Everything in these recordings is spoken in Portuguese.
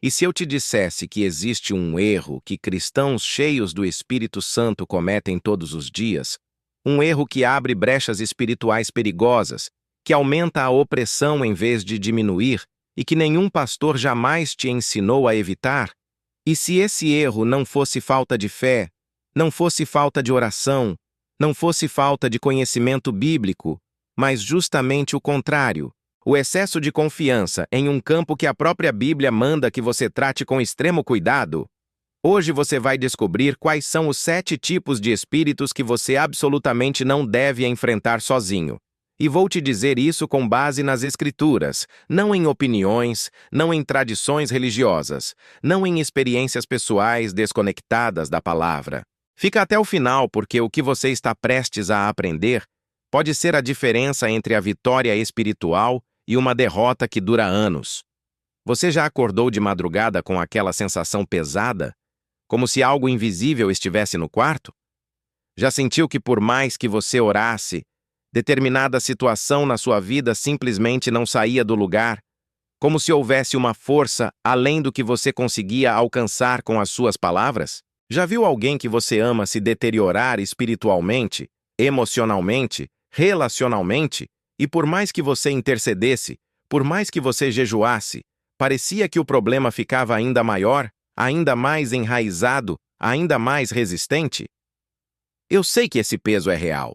E se eu te dissesse que existe um erro que cristãos cheios do Espírito Santo cometem todos os dias, um erro que abre brechas espirituais perigosas, que aumenta a opressão em vez de diminuir e que nenhum pastor jamais te ensinou a evitar? E se esse erro não fosse falta de fé, não fosse falta de oração, não fosse falta de conhecimento bíblico, mas justamente o contrário, o excesso de confiança em um campo que a própria Bíblia manda que você trate com extremo cuidado? Hoje você vai descobrir quais são os 7 tipos de espíritos que você absolutamente não deve enfrentar sozinho. E vou te dizer isso com base nas Escrituras, não em opiniões, não em tradições religiosas, não em experiências pessoais desconectadas da palavra. Fica até o final, porque o que você está prestes a aprender pode ser a diferença entre a vitória espiritual e uma derrota que dura anos. Você já acordou de madrugada com aquela sensação pesada, como se algo invisível estivesse no quarto? Já sentiu que por mais que você orasse, determinada situação na sua vida simplesmente não saía do lugar, como se houvesse uma força além do que você conseguia alcançar com as suas palavras? Já viu alguém que você ama se deteriorar espiritualmente, emocionalmente, relacionalmente, e por mais que você intercedesse, por mais que você jejuasse, parecia que o problema ficava ainda maior, ainda mais enraizado, ainda mais resistente? Eu sei que esse peso é real.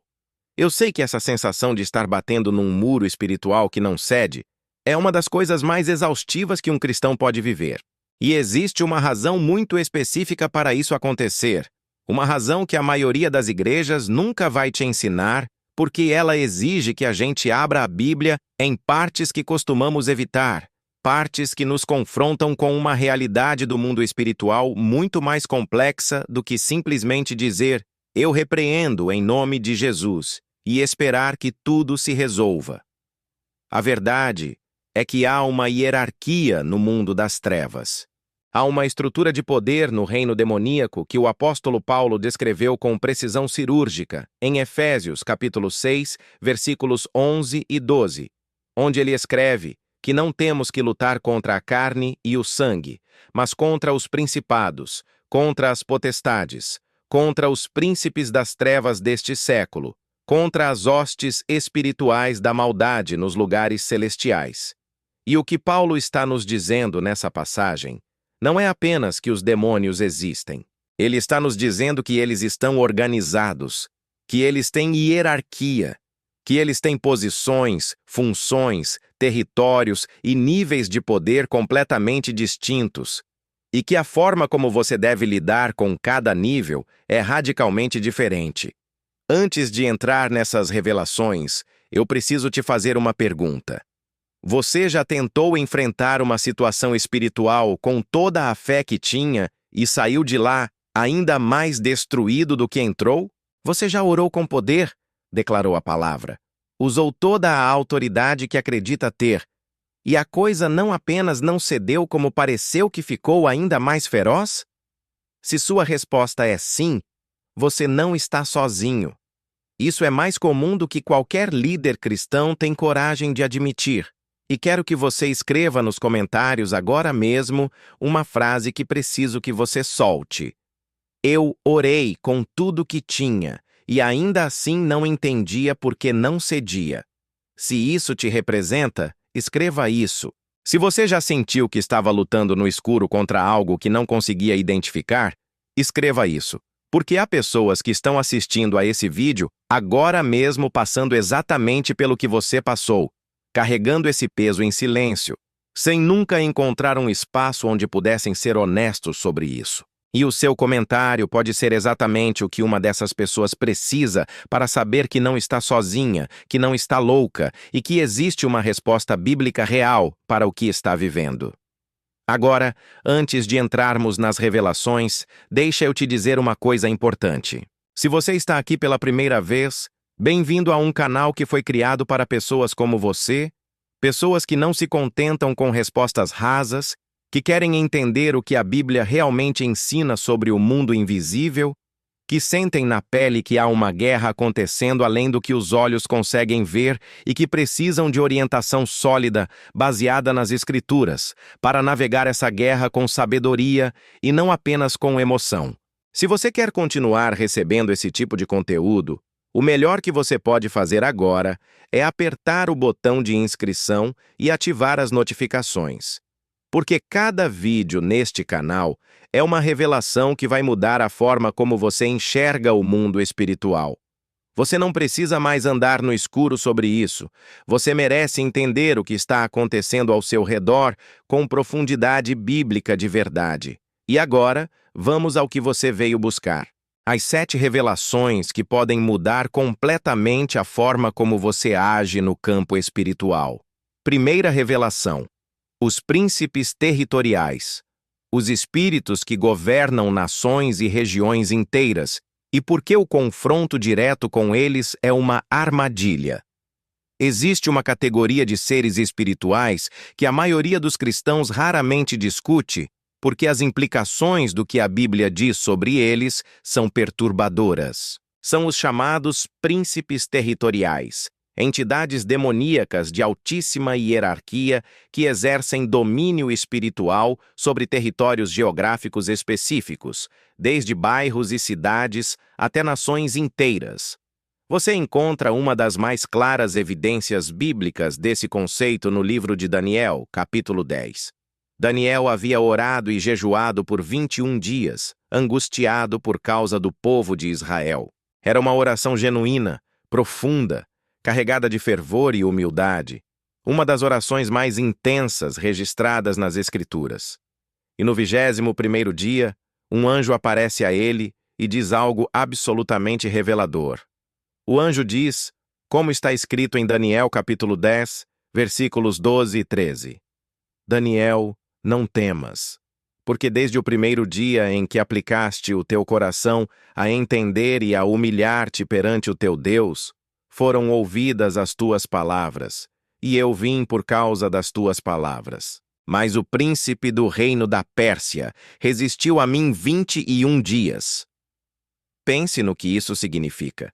Eu sei que essa sensação de estar batendo num muro espiritual que não cede é uma das coisas mais exaustivas que um cristão pode viver. E existe uma razão muito específica para isso acontecer, uma razão que a maioria das igrejas nunca vai te ensinar, porque ela exige que a gente abra a Bíblia em partes que costumamos evitar, partes que nos confrontam com uma realidade do mundo espiritual muito mais complexa do que simplesmente dizer "eu repreendo em nome de Jesus" e esperar que tudo se resolva. A verdade é que há uma hierarquia no mundo das trevas. Há uma estrutura de poder no reino demoníaco que o apóstolo Paulo descreveu com precisão cirúrgica em Efésios capítulo 6, versículos 11 e 12, onde ele escreve que não temos que lutar contra a carne e o sangue, mas contra os principados, contra as potestades, contra os príncipes das trevas deste século, contra as hostes espirituais da maldade nos lugares celestiais. E o que Paulo está nos dizendo nessa passagem não é apenas que os demônios existem. Ele está nos dizendo que eles estão organizados, que eles têm hierarquia, que eles têm posições, funções, territórios e níveis de poder completamente distintos, e que a forma como você deve lidar com cada nível é radicalmente diferente. Antes de entrar nessas revelações, eu preciso te fazer uma pergunta. Você já tentou enfrentar uma situação espiritual com toda a fé que tinha e saiu de lá ainda mais destruído do que entrou? Você já orou com poder? Declarou a palavra. Usou toda a autoridade que acredita ter. E a coisa não apenas não cedeu, como pareceu que ficou ainda mais feroz? Se sua resposta é sim, você não está sozinho. Isso é mais comum do que qualquer líder cristão tem coragem de admitir. E quero que você escreva nos comentários agora mesmo uma frase que preciso que você solte. Eu orei com tudo que tinha, e ainda assim não entendia porque não cedia. Se isso te representa, escreva isso. Se você já sentiu que estava lutando no escuro contra algo que não conseguia identificar, escreva isso. Porque há pessoas que estão assistindo a esse vídeo agora mesmo passando exatamente pelo que você passou, carregando esse peso em silêncio, sem nunca encontrar um espaço onde pudessem ser honestos sobre isso. E o seu comentário pode ser exatamente o que uma dessas pessoas precisa para saber que não está sozinha, que não está louca e que existe uma resposta bíblica real para o que está vivendo. Agora, antes de entrarmos nas revelações, deixa eu te dizer uma coisa importante. Se você está aqui pela primeira vez, bem-vindo a um canal que foi criado para pessoas como você, pessoas que não se contentam com respostas rasas, que querem entender o que a Bíblia realmente ensina sobre o mundo invisível que sentem na pele que há uma guerra acontecendo além do que os olhos conseguem ver e que precisam de orientação sólida, baseada nas Escrituras, para navegar essa guerra com sabedoria e não apenas com emoção. Se você quer continuar recebendo esse tipo de conteúdo, o melhor que você pode fazer agora é apertar o botão de inscrição e ativar as notificações. Porque cada vídeo neste canal é uma revelação que vai mudar a forma como você enxerga o mundo espiritual. Você não precisa mais andar no escuro sobre isso. Você merece entender o que está acontecendo ao seu redor com profundidade bíblica de verdade. E agora, vamos ao que você veio buscar. As 7 revelações que podem mudar completamente a forma como você age no campo espiritual. Primeira revelação: os príncipes territoriais. Os espíritos que governam nações e regiões inteiras, e por que o confronto direto com eles é uma armadilha. Existe uma categoria de seres espirituais que a maioria dos cristãos raramente discute, porque as implicações do que a Bíblia diz sobre eles são perturbadoras. São os chamados príncipes territoriais, entidades demoníacas de altíssima hierarquia que exercem domínio espiritual sobre territórios geográficos específicos, desde bairros e cidades até nações inteiras. Você encontra uma das mais claras evidências bíblicas desse conceito no livro de Daniel, capítulo 10. Daniel havia orado e jejuado por 21 dias, angustiado por causa do povo de Israel. Era uma oração genuína, profunda, carregada de fervor e humildade, uma das orações mais intensas registradas nas Escrituras. E no 21º dia, um anjo aparece a ele e diz algo absolutamente revelador. O anjo diz, como está escrito em Daniel capítulo 10, versículos 12 e 13. Daniel, não temas, porque desde o primeiro dia em que aplicaste o teu coração a entender e a humilhar-te perante o teu Deus, foram ouvidas as tuas palavras, e eu vim por causa das tuas palavras. Mas o príncipe do reino da Pérsia resistiu a mim 21 dias. Pense no que isso significa.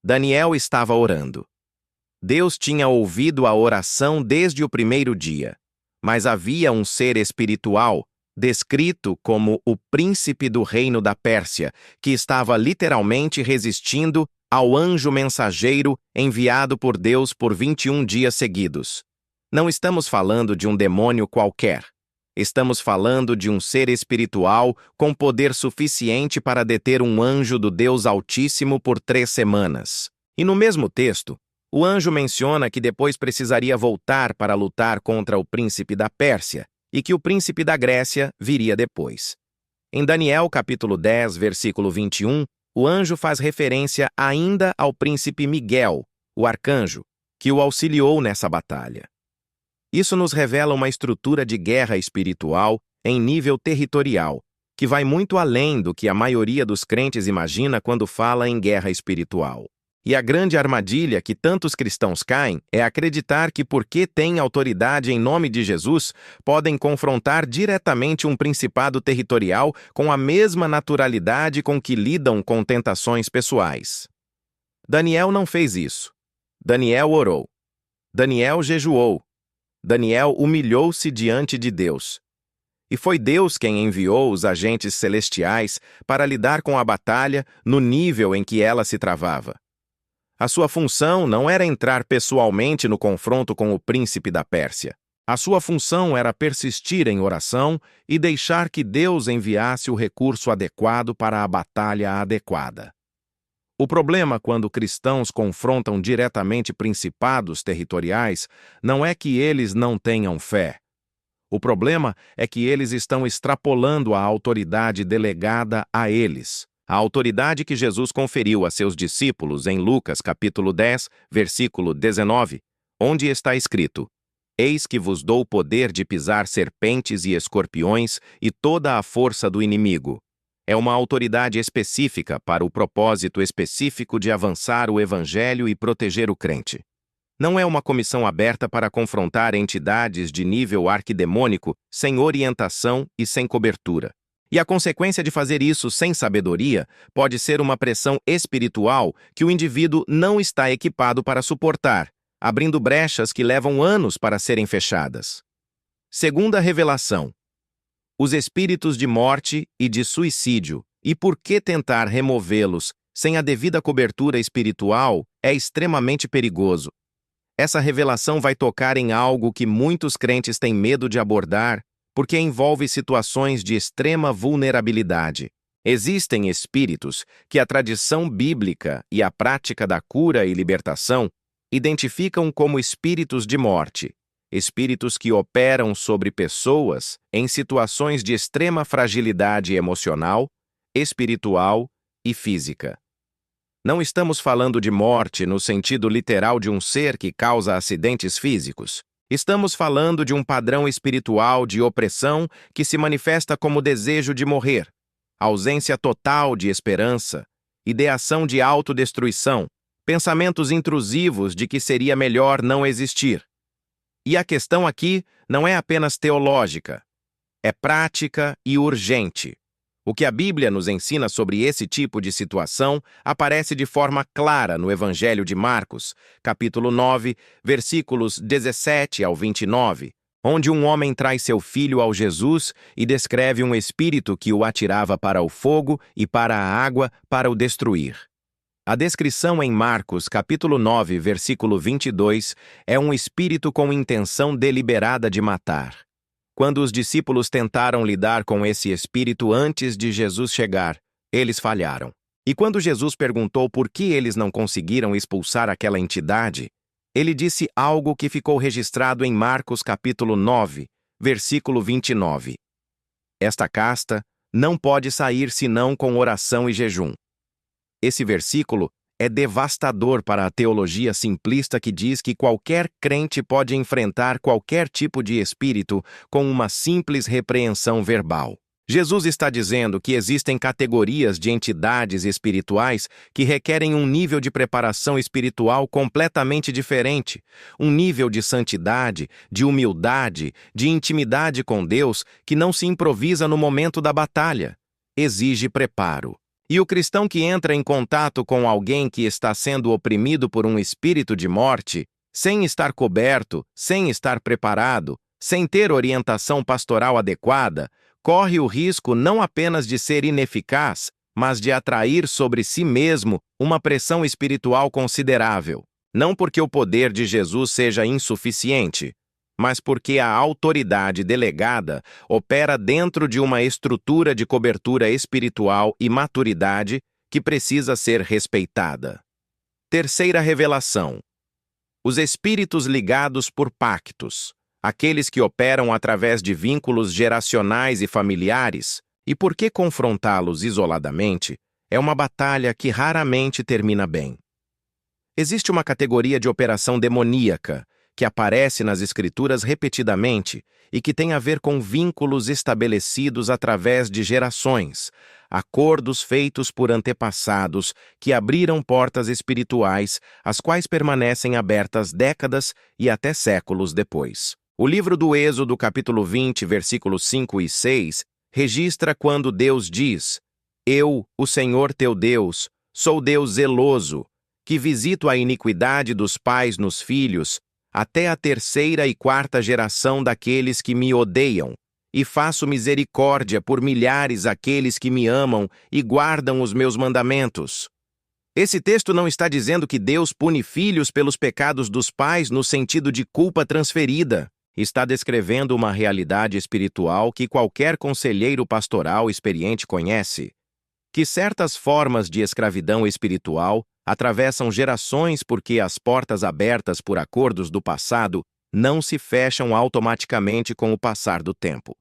Daniel estava orando. Deus tinha ouvido a oração desde o primeiro dia, mas havia um ser espiritual, descrito como o príncipe do reino da Pérsia, que estava literalmente resistindo ao anjo mensageiro enviado por Deus por 21 dias seguidos. Não estamos falando de um demônio qualquer. Estamos falando de um ser espiritual com poder suficiente para deter um anjo do Deus Altíssimo por 3 semanas. E no mesmo texto, o anjo menciona que depois precisaria voltar para lutar contra o príncipe da Pérsia e que o príncipe da Grécia viria depois. Em Daniel capítulo 10, versículo 21, o anjo faz referência ainda ao príncipe Miguel, o arcanjo, que o auxiliou nessa batalha. Isso nos revela uma estrutura de guerra espiritual em nível territorial, que vai muito além do que a maioria dos crentes imagina quando fala em guerra espiritual. E a grande armadilha que tantos cristãos caem é acreditar que porque têm autoridade em nome de Jesus, podem confrontar diretamente um principado territorial com a mesma naturalidade com que lidam com tentações pessoais. Daniel não fez isso. Daniel orou. Daniel jejuou. Daniel humilhou-se diante de Deus. E foi Deus quem enviou os agentes celestiais para lidar com a batalha no nível em que ela se travava. A sua função não era entrar pessoalmente no confronto com o príncipe da Pérsia. A sua função era persistir em oração e deixar que Deus enviasse o recurso adequado para a batalha adequada. O problema quando cristãos confrontam diretamente principados territoriais não é que eles não tenham fé. O problema é que eles estão extrapolando a autoridade delegada a eles. A autoridade que Jesus conferiu a seus discípulos em Lucas capítulo 10, versículo 19, onde está escrito: Eis que vos dou o poder de pisar serpentes e escorpiões e toda a força do inimigo. É uma autoridade específica para o propósito específico de avançar o evangelho e proteger o crente. Não é uma comissão aberta para confrontar entidades de nível arquidemônico sem orientação e sem cobertura. E a consequência de fazer isso sem sabedoria pode ser uma pressão espiritual que o indivíduo não está equipado para suportar, abrindo brechas que levam anos para serem fechadas. Segunda revelação: os espíritos de morte e de suicídio, e por que tentar removê-los sem a devida cobertura espiritual é extremamente perigoso. Essa revelação vai tocar em algo que muitos crentes têm medo de abordar, porque envolve situações de extrema vulnerabilidade. Existem espíritos que a tradição bíblica e a prática da cura e libertação identificam como espíritos de morte, espíritos que operam sobre pessoas em situações de extrema fragilidade emocional, espiritual e física. Não estamos falando de morte no sentido literal de um ser que causa acidentes físicos. Estamos falando de um padrão espiritual de opressão que se manifesta como desejo de morrer, ausência total de esperança, ideação de autodestruição, pensamentos intrusivos de que seria melhor não existir. E a questão aqui não é apenas teológica, é prática e urgente. O que a Bíblia nos ensina sobre esse tipo de situação aparece de forma clara no Evangelho de Marcos, capítulo 9, versículos 17 ao 29, onde um homem traz seu filho ao Jesus e descreve um espírito que o atirava para o fogo e para a água para o destruir. A descrição em Marcos, capítulo 9, versículo 22, é um espírito com intenção deliberada de matar. Quando os discípulos tentaram lidar com esse espírito antes de Jesus chegar, eles falharam. E quando Jesus perguntou por que eles não conseguiram expulsar aquela entidade, ele disse algo que ficou registrado em Marcos capítulo 9, versículo 29. Esta casta não pode sair senão com oração e jejum. Esse versículo é devastador para a teologia simplista que diz que qualquer crente pode enfrentar qualquer tipo de espírito com uma simples repreensão verbal. Jesus está dizendo que existem categorias de entidades espirituais que requerem um nível de preparação espiritual completamente diferente, um nível de santidade, de humildade, de intimidade com Deus que não se improvisa no momento da batalha. Exige preparo. E o cristão que entra em contato com alguém que está sendo oprimido por um espírito de morte, sem estar coberto, sem estar preparado, sem ter orientação pastoral adequada, corre o risco não apenas de ser ineficaz, mas de atrair sobre si mesmo uma pressão espiritual considerável. Não porque o poder de Jesus seja insuficiente, mas porque a autoridade delegada opera dentro de uma estrutura de cobertura espiritual e maturidade que precisa ser respeitada. Terceira revelação: os espíritos ligados por pactos, aqueles que operam através de vínculos geracionais e familiares, e por que confrontá-los isoladamente é uma batalha que raramente termina bem. Existe uma categoria de operação demoníaca que aparece nas Escrituras repetidamente e que tem a ver com vínculos estabelecidos através de gerações, acordos feitos por antepassados que abriram portas espirituais, as quais permanecem abertas décadas e até séculos depois. O livro do Êxodo, capítulo 20, versículos 5 e 6, registra quando Deus diz: Eu, o Senhor teu Deus, sou Deus zeloso, que visito a iniquidade dos pais nos filhos, até a terceira e quarta geração daqueles que me odeiam, e faço misericórdia por milhares aqueles que me amam e guardam os meus mandamentos. Esse texto não está dizendo que Deus pune filhos pelos pecados dos pais no sentido de culpa transferida. Está descrevendo uma realidade espiritual que qualquer conselheiro pastoral experiente conhece, que certas formas de escravidão espiritual atravessam gerações porque as portas abertas por acordos do passado não se fecham automaticamente com o passar do tempo.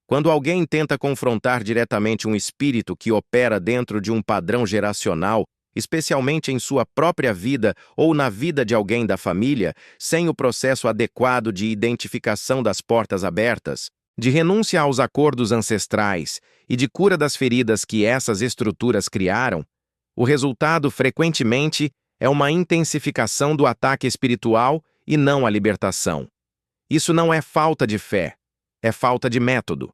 Quando alguém tenta confrontar diretamente um espírito que opera dentro de um padrão geracional, especialmente em sua própria vida ou na vida de alguém da família, sem o processo adequado de identificação das portas abertas, de renúncia aos acordos ancestrais e de cura das feridas que essas estruturas criaram, o resultado, frequentemente, é uma intensificação do ataque espiritual e não a libertação. Isso não é falta de fé, é falta de método.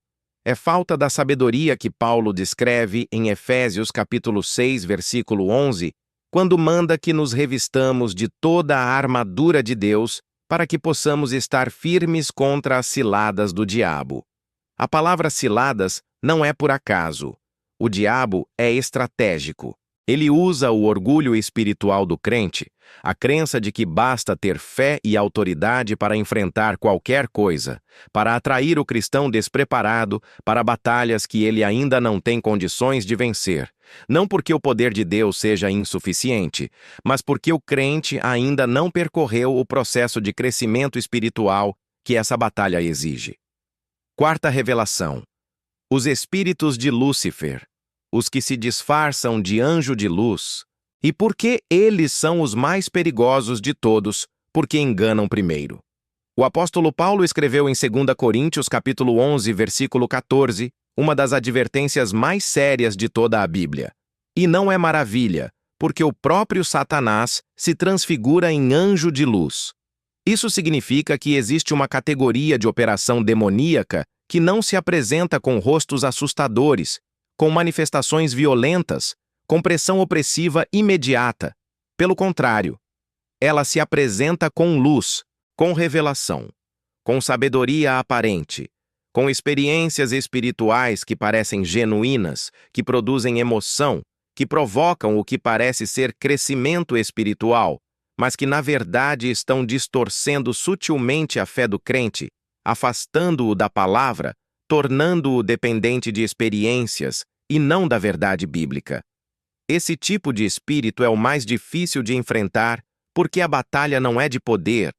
É falta da sabedoria que Paulo descreve em Efésios capítulo 6, versículo 11, quando manda que nos revistamos de toda a armadura de Deus para que possamos estar firmes contra as ciladas do diabo. A palavra ciladas não é por acaso. O diabo é estratégico. Ele usa o orgulho espiritual do crente, a crença de que basta ter fé e autoridade para enfrentar qualquer coisa, para atrair o cristão despreparado para batalhas que ele ainda não tem condições de vencer. Não porque o poder de Deus seja insuficiente, mas porque o crente ainda não percorreu o processo de crescimento espiritual que essa batalha exige. Quarta revelação: os espíritos de Lúcifer, os que se disfarçam de anjo de luz. E por que eles são os mais perigosos de todos? Porque enganam primeiro. O apóstolo Paulo escreveu em 2 Coríntios capítulo 11, versículo 14, uma das advertências mais sérias de toda a Bíblia. E não é maravilha, porque o próprio Satanás se transfigura em anjo de luz. Isso significa que existe uma categoria de operação demoníaca que não se apresenta com rostos assustadores, com manifestações violentas, com pressão opressiva imediata. Pelo contrário, ela se apresenta com luz, com revelação, com sabedoria aparente, com experiências espirituais que parecem genuínas, que produzem emoção, que provocam o que parece ser crescimento espiritual, mas que na verdade estão distorcendo sutilmente a fé do crente, afastando-o da palavra, tornando-o dependente de experiências e não da verdade bíblica. Esse tipo de espírito é o mais difícil de enfrentar, porque a batalha não é de poder,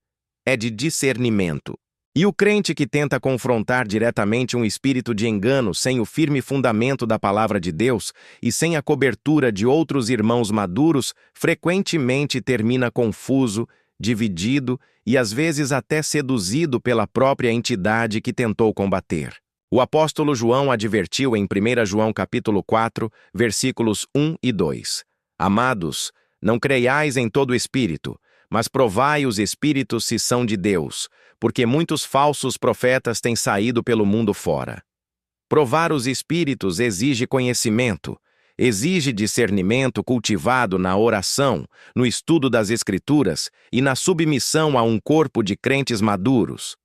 é de discernimento. E o crente que tenta confrontar diretamente um espírito de engano sem o firme fundamento da palavra de Deus e sem a cobertura de outros irmãos maduros, frequentemente termina confuso, dividido e às vezes até seduzido pela própria entidade que tentou combater. O apóstolo João advertiu em 1 João capítulo 4, versículos 1 e 2. Amados, não creiais em todo espírito, mas provai os espíritos se são de Deus, porque muitos falsos profetas têm saído pelo mundo fora. Provar os espíritos exige conhecimento, exige discernimento cultivado na oração, no estudo das Escrituras e na submissão a um corpo de crentes maduros.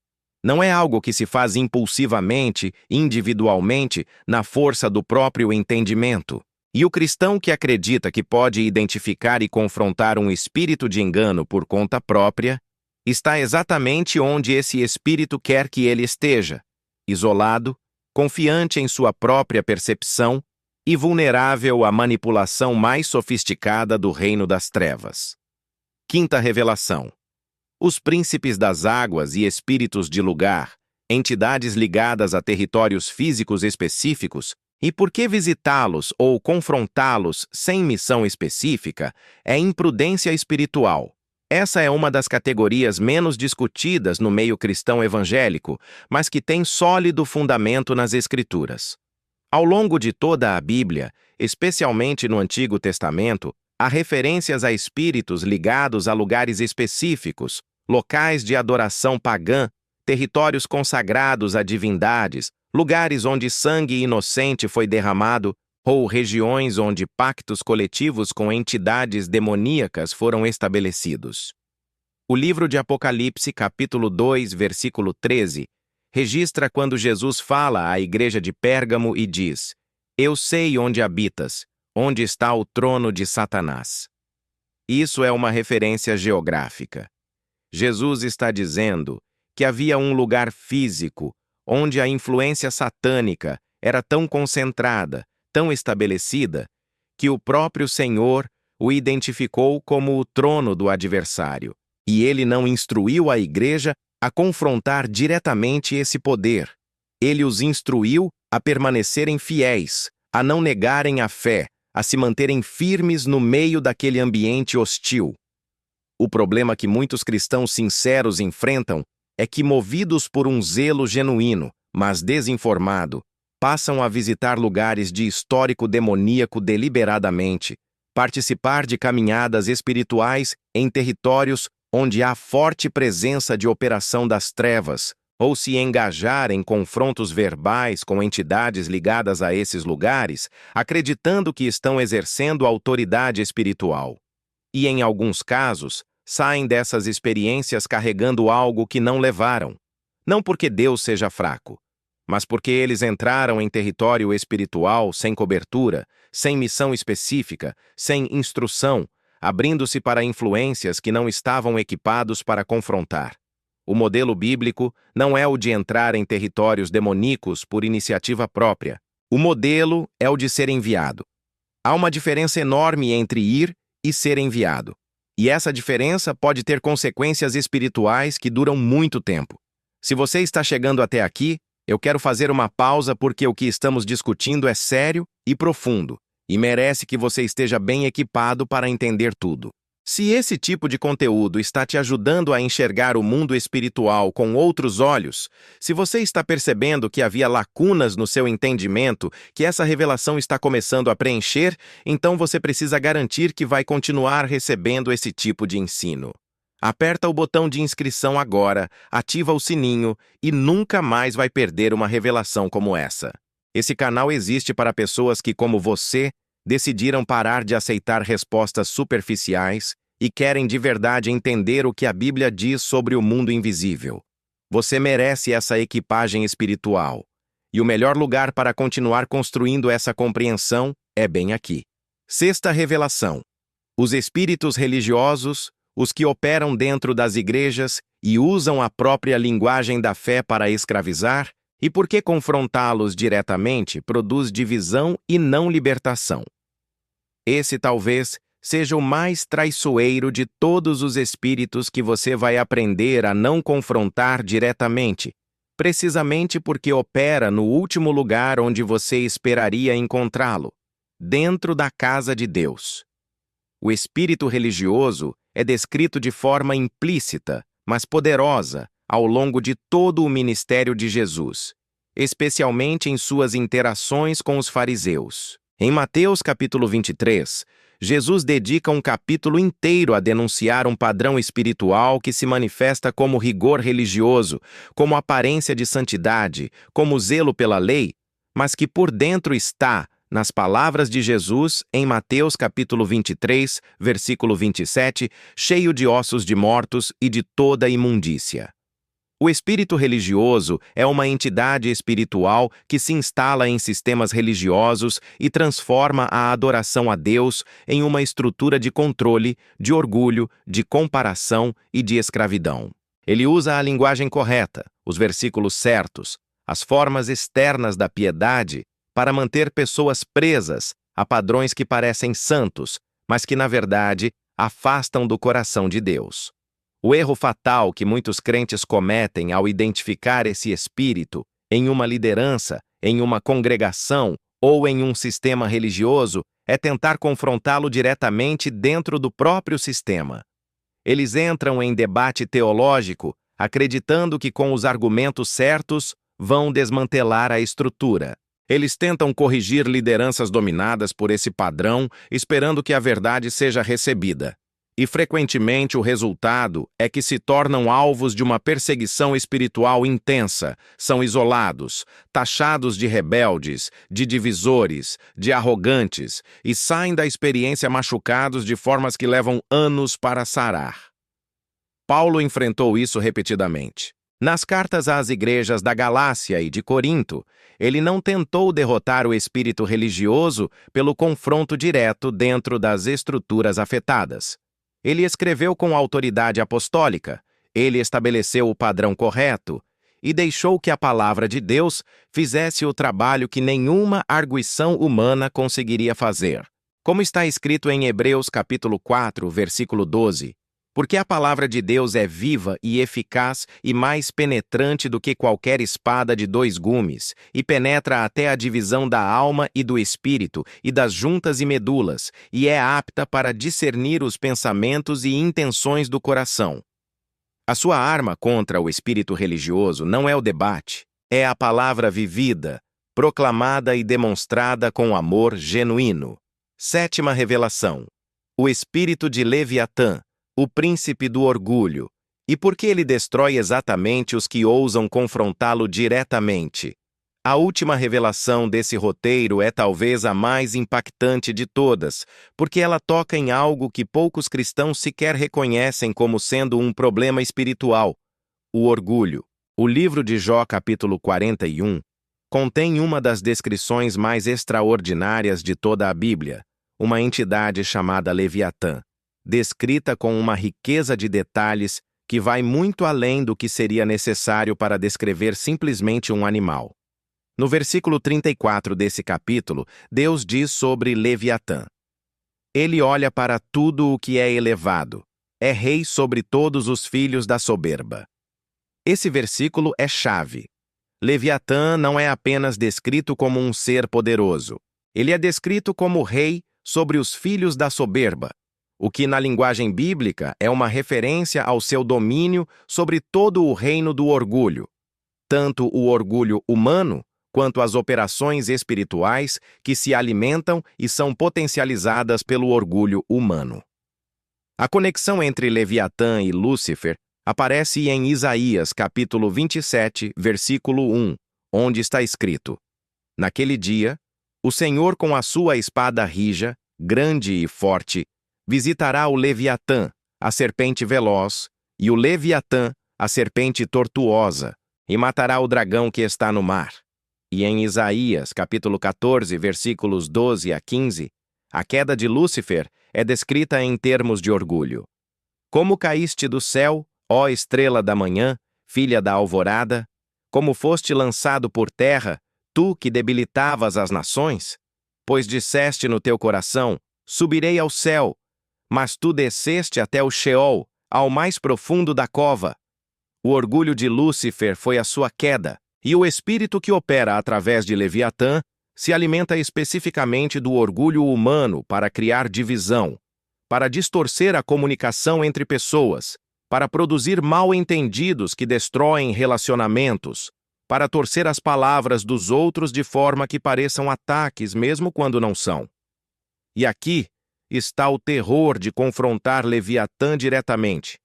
Não é algo que se faz impulsivamente, individualmente, na força do próprio entendimento. E o cristão que acredita que pode identificar e confrontar um espírito de engano por conta própria, está exatamente onde esse espírito quer que ele esteja, isolado, confiante em sua própria percepção e vulnerável à manipulação mais sofisticada do reino das trevas. Quinta revelação: os príncipes das águas e espíritos de lugar, entidades ligadas a territórios físicos específicos, e por que visitá-los ou confrontá-los sem missão específica é imprudência espiritual. Essa é uma das categorias menos discutidas no meio cristão evangélico, mas que tem sólido fundamento nas Escrituras. Ao longo de toda a Bíblia, especialmente no Antigo Testamento, há referências a espíritos ligados a lugares específicos, locais de adoração pagã, territórios consagrados a divindades, lugares onde sangue inocente foi derramado, ou regiões onde pactos coletivos com entidades demoníacas foram estabelecidos. O livro de Apocalipse, capítulo 2, versículo 13, registra quando Jesus fala à igreja de Pérgamo e diz: Eu sei onde habitas, onde está o trono de Satanás. Isso é uma referência geográfica. Jesus está dizendo que havia um lugar físico onde a influência satânica era tão concentrada, tão estabelecida, que o próprio Senhor o identificou como o trono do adversário, e ele não instruiu a igreja a confrontar diretamente esse poder. Ele os instruiu a permanecerem fiéis, a não negarem a fé, a se manterem firmes no meio daquele ambiente hostil. O problema que muitos cristãos sinceros enfrentam é que, movidos por um zelo genuíno, mas desinformado, passam a visitar lugares de histórico demoníaco deliberadamente, participar de caminhadas espirituais em territórios onde há forte presença de operação das trevas, ou se engajar em confrontos verbais com entidades ligadas a esses lugares, acreditando que estão exercendo autoridade espiritual. E, em alguns casos, saem dessas experiências carregando algo que não levaram. Não porque Deus seja fraco, mas porque eles entraram em território espiritual sem cobertura, sem missão específica, sem instrução, abrindo-se para influências que não estavam equipados para confrontar. O modelo bíblico não é o de entrar em territórios demoníacos por iniciativa própria. O modelo é o de ser enviado. Há uma diferença enorme entre ir e ser enviado. E essa diferença pode ter consequências espirituais que duram muito tempo. Se você está chegando até aqui, eu quero fazer uma pausa porque o que estamos discutindo é sério e profundo, e merece que você esteja bem equipado para entender tudo. Se esse tipo de conteúdo está te ajudando a enxergar o mundo espiritual com outros olhos, se você está percebendo que havia lacunas no seu entendimento, que essa revelação está começando a preencher, então você precisa garantir que vai continuar recebendo esse tipo de ensino. Aperta o botão de inscrição agora, ativa o sininho e nunca mais vai perder uma revelação como essa. Esse canal existe para pessoas que, como você, decidiram parar de aceitar respostas superficiais e querem de verdade entender o que a Bíblia diz sobre o mundo invisível. Você merece essa equipagem espiritual. E o melhor lugar para continuar construindo essa compreensão é bem aqui. Sexta revelação. Os espíritos religiosos, os que operam dentro das igrejas e usam a própria linguagem da fé para escravizar, e por que confrontá-los diretamente produz divisão e não libertação. Esse talvez seja o mais traiçoeiro de todos os espíritos que você vai aprender a não confrontar diretamente, precisamente porque opera no último lugar onde você esperaria encontrá-lo, dentro da casa de Deus. O espírito religioso é descrito de forma implícita, mas poderosa, ao longo de todo o ministério de Jesus, especialmente em suas interações com os fariseus. Em Mateus capítulo 23, Jesus dedica um capítulo inteiro a denunciar um padrão espiritual que se manifesta como rigor religioso, como aparência de santidade, como zelo pela lei, mas que por dentro está, nas palavras de Jesus, em Mateus capítulo 23, versículo 27, cheio de ossos de mortos e de toda imundícia. O espírito religioso é uma entidade espiritual que se instala em sistemas religiosos e transforma a adoração a Deus em uma estrutura de controle, de orgulho, de comparação e de escravidão. Ele usa a linguagem correta, os versículos certos, as formas externas da piedade para manter pessoas presas a padrões que parecem santos, mas que, na verdade, afastam do coração de Deus. O erro fatal que muitos crentes cometem ao identificar esse espírito em uma liderança, em uma congregação ou em um sistema religioso é tentar confrontá-lo diretamente dentro do próprio sistema. Eles entram em debate teológico acreditando que com os argumentos certos vão desmantelar a estrutura. Eles tentam corrigir lideranças dominadas por esse padrão, esperando que a verdade seja recebida. E frequentemente o resultado é que se tornam alvos de uma perseguição espiritual intensa, são isolados, taxados de rebeldes, de divisores, de arrogantes, e saem da experiência machucados de formas que levam anos para sarar. Paulo enfrentou isso repetidamente. Nas cartas às igrejas da Galácia e de Corinto, ele não tentou derrotar o espírito religioso pelo confronto direto dentro das estruturas afetadas. Ele escreveu com autoridade apostólica, ele estabeleceu o padrão correto e deixou que a palavra de Deus fizesse o trabalho que nenhuma arguição humana conseguiria fazer. Como está escrito em Hebreus capítulo 4, versículo 12, porque a palavra de Deus é viva e eficaz e mais penetrante do que qualquer espada de dois gumes, e penetra até a divisão da alma e do espírito, e das juntas e medulas, e é apta para discernir os pensamentos e intenções do coração. A sua arma contra o espírito religioso não é o debate, é a palavra vivida, proclamada e demonstrada com amor genuíno. Sétima revelação. O espírito de Leviatã, o príncipe do orgulho, E por que ele destrói exatamente os que ousam confrontá-lo diretamente? A última revelação desse roteiro é talvez a mais impactante de todas, porque ela toca em algo que poucos cristãos sequer reconhecem como sendo um problema espiritual: o orgulho. O livro de Jó, capítulo 41, contém uma das descrições mais extraordinárias de toda a Bíblia, uma entidade chamada Leviatã, descrita com uma riqueza de detalhes que vai muito além do que seria necessário para descrever simplesmente um animal. No versículo 34 desse capítulo, Deus diz sobre Leviatã: ele olha para tudo o que é elevado, é rei sobre todos os filhos da soberba. Esse versículo é chave. Leviatã não é apenas descrito como um ser poderoso. Ele é descrito como rei sobre os filhos da soberba, o que na linguagem bíblica é uma referência ao seu domínio sobre todo o reino do orgulho, tanto o orgulho humano quanto as operações espirituais que se alimentam e são potencializadas pelo orgulho humano. A conexão entre Leviatã e Lúcifer aparece em Isaías, capítulo 27, versículo 1, onde está escrito: naquele dia, o Senhor com a sua espada rija, grande e forte, visitará o Leviatã, a serpente veloz, e o Leviatã, a serpente tortuosa, e matará o dragão que está no mar. E em Isaías, capítulo 14, versículos 12 a 15, a queda de Lúcifer é descrita em termos de orgulho. Como caíste do céu, ó estrela da manhã, filha da alvorada, como foste lançado por terra, tu que debilitavas as nações? Pois disseste no teu coração: subirei ao céu, mas tu desceste até o Sheol, ao mais profundo da cova. O orgulho de Lúcifer foi a sua queda, e o espírito que opera através de Leviatã se alimenta especificamente do orgulho humano para criar divisão, para distorcer a comunicação entre pessoas, para produzir mal-entendidos que destroem relacionamentos, para torcer as palavras dos outros de forma que pareçam ataques mesmo quando não são. E aqui está o terror de confrontar Leviatã diretamente.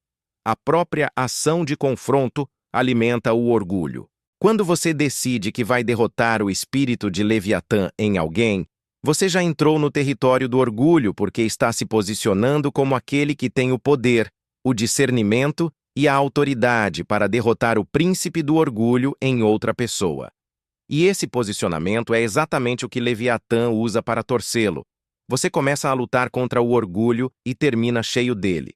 A própria ação de confronto alimenta o orgulho. Quando você decide que vai derrotar o espírito de Leviatã em alguém, você já entrou no território do orgulho porque está se posicionando como aquele que tem o poder, o discernimento e a autoridade para derrotar o príncipe do orgulho em outra pessoa. E esse posicionamento é exatamente o que Leviatã usa para torcê-lo. Você começa a lutar contra o orgulho e termina cheio dele.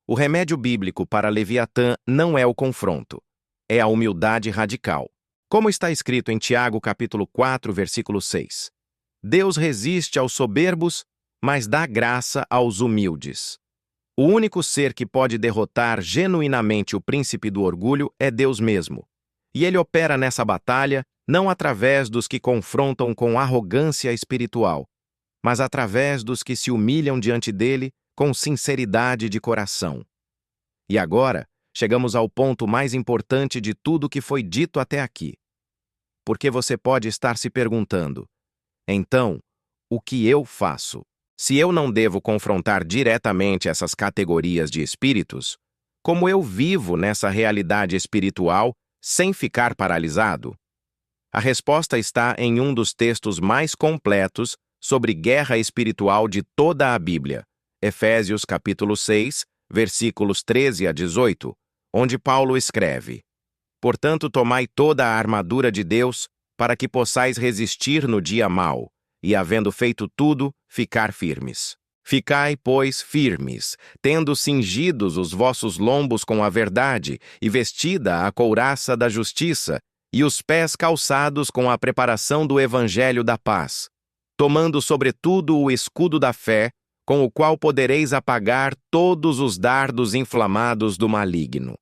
O remédio bíblico para Leviatã não é o confronto, é a humildade radical. Como está escrito em Tiago capítulo 4, versículo 6. Deus resiste aos soberbos, mas dá graça aos humildes. O único ser que pode derrotar genuinamente o príncipe do orgulho é Deus mesmo. E ele opera nessa batalha não através dos que confrontam com arrogância espiritual, mas através dos que se humilham diante dele com sinceridade de coração. E agora, chegamos ao ponto mais importante de tudo que foi dito até aqui. Porque você pode estar se perguntando: então, o que eu faço? Se eu não devo confrontar diretamente essas categorias de espíritos, como eu vivo nessa realidade espiritual sem ficar paralisado? A resposta está em um dos textos mais completos sobre guerra espiritual de toda a Bíblia, Efésios capítulo 6, versículos 13 a 18, onde Paulo escreve: portanto, tomai toda a armadura de Deus, para que possais resistir no dia mau, e, havendo feito tudo, ficar firmes. Ficai, pois, firmes, tendo cingidos os vossos lombos com a verdade, e vestida a couraça da justiça, e os pés calçados com a preparação do evangelho da paz, tomando sobretudo o escudo da fé, com o qual podereis apagar todos os dardos inflamados do maligno.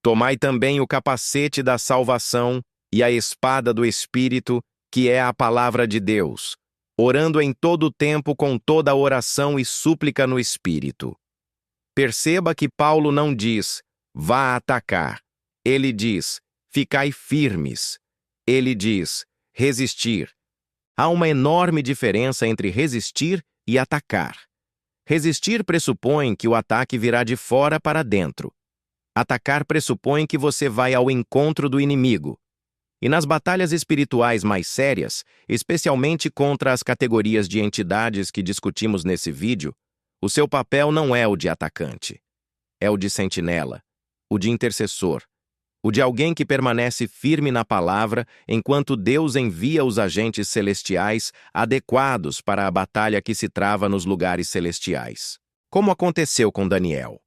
Tomai também o capacete da salvação e a espada do Espírito, que é a palavra de Deus, orando em todo o tempo com toda oração e súplica no Espírito. Perceba que Paulo não diz: vá atacar. Ele diz: ficai firmes. Ele diz: resistir. Há uma enorme diferença entre resistir e atacar. Resistir pressupõe que o ataque virá de fora para dentro. Atacar pressupõe que você vai ao encontro do inimigo. E nas batalhas espirituais mais sérias, especialmente contra as categorias de entidades que discutimos nesse vídeo, o seu papel não é o de atacante. É o de sentinela, o de intercessor, o de alguém que permanece firme na palavra enquanto Deus envia os agentes celestiais adequados para a batalha que se trava nos lugares celestiais. Como aconteceu com Daniel.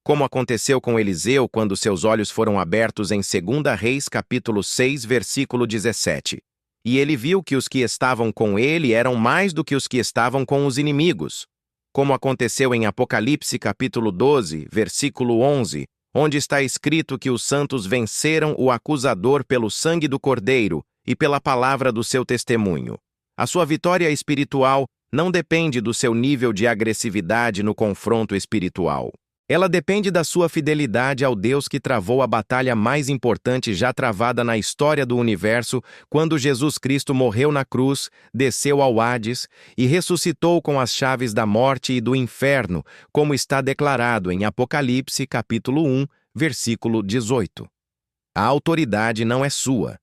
Como aconteceu com Eliseu quando seus olhos foram abertos em 2 Reis capítulo 6, versículo 17. E ele viu que os que estavam com ele eram mais do que os que estavam com os inimigos. Como aconteceu em Apocalipse capítulo 12, versículo 11, onde está escrito que os santos venceram o acusador pelo sangue do Cordeiro e pela palavra do seu testemunho. A sua vitória espiritual não depende do seu nível de agressividade no confronto espiritual. Ela depende da sua fidelidade ao Deus que travou a batalha mais importante já travada na história do universo, quando Jesus Cristo morreu na cruz, desceu ao Hades e ressuscitou com as chaves da morte e do inferno, como está declarado em Apocalipse capítulo 1, versículo 18. A autoridade não é sua.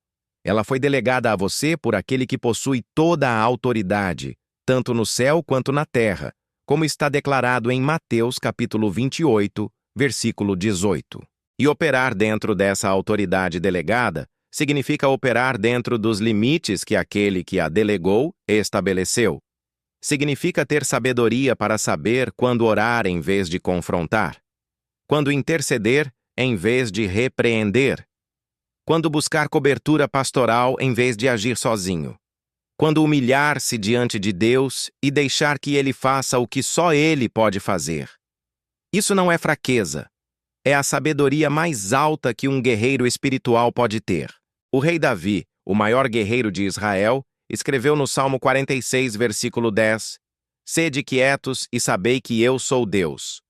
Ela foi delegada a você por aquele que possui toda a autoridade, tanto no céu quanto na terra, como está declarado em Mateus capítulo 28, versículo 18. E operar dentro dessa autoridade delegada significa operar dentro dos limites que aquele que a delegou estabeleceu. Significa ter sabedoria para saber quando orar em vez de confrontar, quando interceder em vez de repreender, quando buscar cobertura pastoral em vez de agir sozinho, quando humilhar-se diante de Deus e deixar que Ele faça o que só Ele pode fazer. Isso não é fraqueza. É a sabedoria mais alta que um guerreiro espiritual pode ter. O rei Davi, o maior guerreiro de Israel, escreveu no Salmo 46, versículo 10, Sede quietos e sabei que eu sou Deus.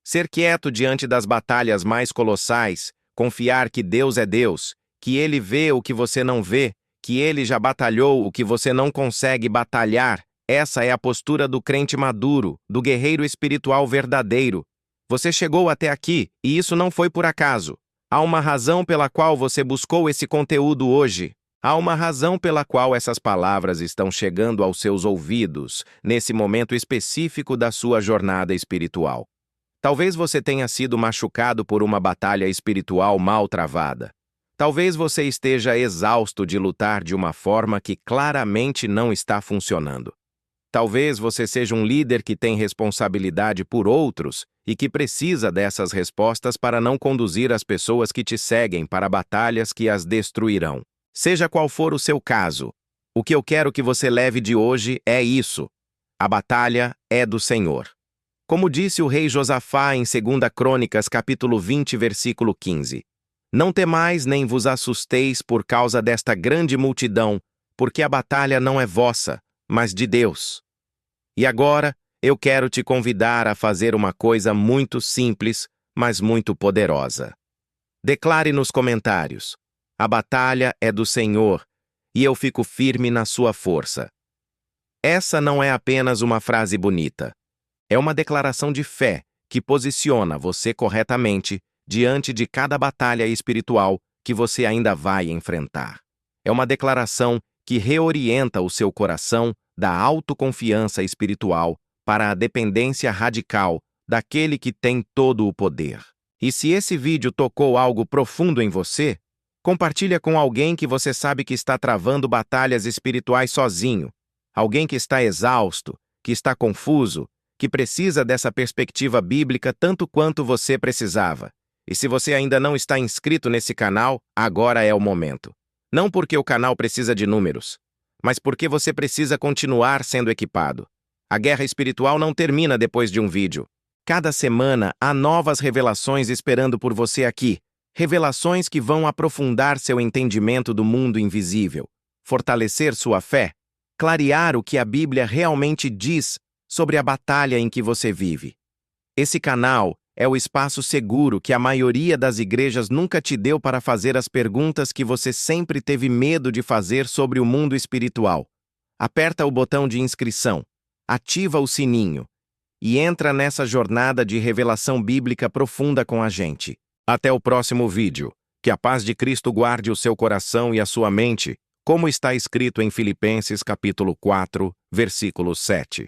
Ser quieto diante das batalhas mais colossais, confiar que Deus é Deus, que Ele vê o que você não vê, que Ele já batalhou o que você não consegue batalhar, essa é a postura do crente maduro, do guerreiro espiritual verdadeiro. Você chegou até aqui, e isso não foi por acaso. Há uma razão pela qual você buscou esse conteúdo hoje. Há uma razão pela qual essas palavras estão chegando aos seus ouvidos, nesse momento específico da sua jornada espiritual. Talvez você tenha sido machucado por uma batalha espiritual mal travada. Talvez você esteja exausto de lutar de uma forma que claramente não está funcionando. Talvez você seja um líder que tem responsabilidade por outros e que precisa dessas respostas para não conduzir as pessoas que te seguem para batalhas que as destruirão. Seja qual for o seu caso, o que eu quero que você leve de hoje é isso. A batalha é do Senhor. Como disse o rei Josafá em 2 Crônicas, capítulo 20, versículo 15. Não temais nem vos assusteis por causa desta grande multidão, porque a batalha não é vossa, mas de Deus. E agora, eu quero te convidar a fazer uma coisa muito simples, mas muito poderosa. Declare nos comentários: a batalha é do Senhor, e eu fico firme na sua força. Essa não é apenas uma frase bonita. É uma declaração de fé que posiciona você corretamente diante de cada batalha espiritual que você ainda vai enfrentar. É uma declaração que reorienta o seu coração da autoconfiança espiritual para a dependência radical daquele que tem todo o poder. E se esse vídeo tocou algo profundo em você, compartilha com alguém que você sabe que está travando batalhas espirituais sozinho, alguém que está exausto, que está confuso, que precisa dessa perspectiva bíblica tanto quanto você precisava. E se você ainda não está inscrito nesse canal, agora é o momento. Não porque o canal precisa de números, mas porque você precisa continuar sendo equipado. A guerra espiritual não termina depois de um vídeo. Cada semana há novas revelações esperando por você aqui. Revelações que vão aprofundar seu entendimento do mundo invisível, fortalecer sua fé, clarear o que a Bíblia realmente diz sobre a batalha em que você vive. Esse canal é o espaço seguro que a maioria das igrejas nunca te deu para fazer as perguntas que você sempre teve medo de fazer sobre o mundo espiritual. Aperta o botão de inscrição, ativa o sininho e entra nessa jornada de revelação bíblica profunda com a gente. Até o próximo vídeo. Que a paz de Cristo guarde o seu coração e a sua mente, como está escrito em Filipenses capítulo 4, versículo 7.